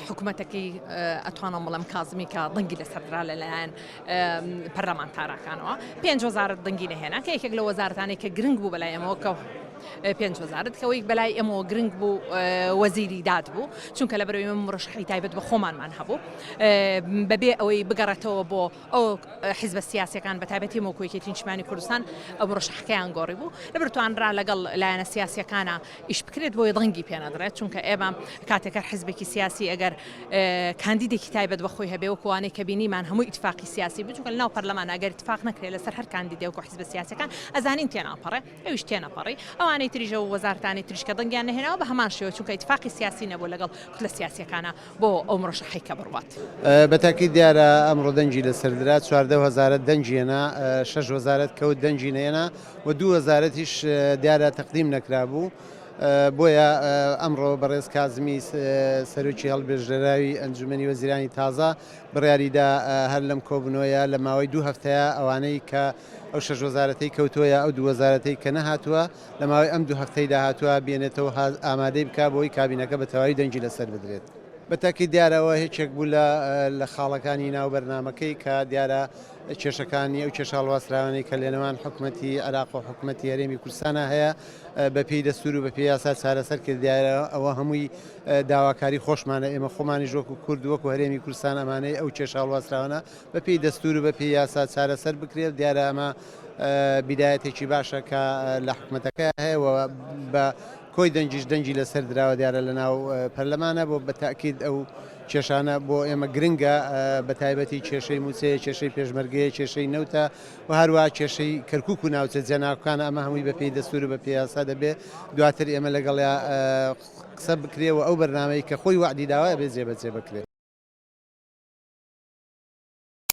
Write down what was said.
حکوومەتەکەی ئەتوانم بڵم کازمی کە دەنگی لەسەردرا لەلایەن پەرلەمانتارەکانەوە 5,000 دەنگی نەهێنا کە یەکێک لە وەزارەتانی کە گرنگ بوو بەلای ئەمەوە کە 5,000 کەوەی بەلای ئەمەوە گرنگ بوو وەزیری داد بوو چونکە لە بەرەوەی من مڕشحی تایبەت بە خۆمانمان هەبوو بەبێ ئەوەی بگەڕێتەوە بۆ ئەو حیزبە سیاسیەکان بە تایبەتی مۆکۆیەتی نیشتمانی کوردستان ئەو مڕشحەکەیان گۆڕی بوو لەبەر توانرا لەگەڵ لایەنە سیاسیەکانە ئیش بکرێت بۆی دەنگی پێنەدرێت چونکە ئێمە کاتێکە حیزبێکی سیاسی ئەگەر کاندیدێکی تایبەت بەخۆی هەبێ وەکوانەی کە بینیمان هەموو ئیتفاقی سیاسی بوو چونکە لەناو پەرلەمان ئەگەر اتفاق نەکرێت لەسەر هەر کاندیدێ وەکو حیزبە سیاسیەکان ئەزانین تێناپەڕێ ئەویش تێنەپەڕی ئەوانەی تریژە و وەزارەتانی تریشکە دەنگیان نەهێناوە بە هەمان شێوە چونکە اتفاقی سیاسی نەبوو لەگەڵ کولە سیاسیەکانە بۆ ئەو مڕشحەی کە بڕوات بەتاکید دیارە ئەمڕۆ دەنگی لەسەردرا 14,000 دەنگیێنا 6,000 کەوت دەنگی نێنا و 2,000یش دیارە تەقدیم نەکرابوو بۆیە ئەمڕۆ بەڕێز کازمی سەرۆکی هەڵبژێراوی ئەنجومەنی وەزیرانی تازە بڕیاریدا هەر لەم کۆبنەوەیە لە ماوەی 2 هەفتەیە ئەوانەی کە ئەو 6,000ی کەوتووەیە ئەو 2,000ی کە نەهاتووە لە ماوەی ئەم 2 هەفتەیدا هاتووە بێنێتەوە ئامادەی بکە بۆی کابینەکە بە تەواوی دەنگی لەسەر بدرێت. بەتاکی دیارەوە هیچێک بوو لە خاڵەکانی ناو بەرنامەکەی کە دیارە کێشەکانی ئەو کێشە هەڵواسراوانەی کە لێنەوان حکوومەتی عێراق و حکوومەتی هەرێمی کوردستانە هەیە بە پێی دەستور و بە پێی یاسا چارەسەر کرد دیارە ئەوە هەمووی داواکاری خۆشمانە ئێمە خۆمانی ژۆک و کورد وەکو هەرێمی کوردستان ئەمانەی ئەو کێشە هەڵواسراوانە بە پێی دەستور و بە پێی یاسا چارەسەر بکرێت دیارە ئەمە بیدایەتێکی باشە کە لە حکوومەتەکە هەیە بە کۆی دەنگیش دەنگی لەسەر دراوە دیارە لە ناو پەرلەمانە بۆ بەتاکید ئەو کێشانە بۆ ئێمە گرنگە بە تایبەتی کێشەی مووچەیە کێشەی پێشمەرگەیە کێشەی نەوتە و هەروە کێشەی کەرکووک و ناوچە جەناوەکانە ئەمە هەمووی بە پێی دەستور و بە پێی یاسا دەبێ دواتر ئێمە لەگەڵ قسە بکرێەوە ئەو بەرنامەی کە خۆی وعدی داوای بێ جێبەجێ بکرێت.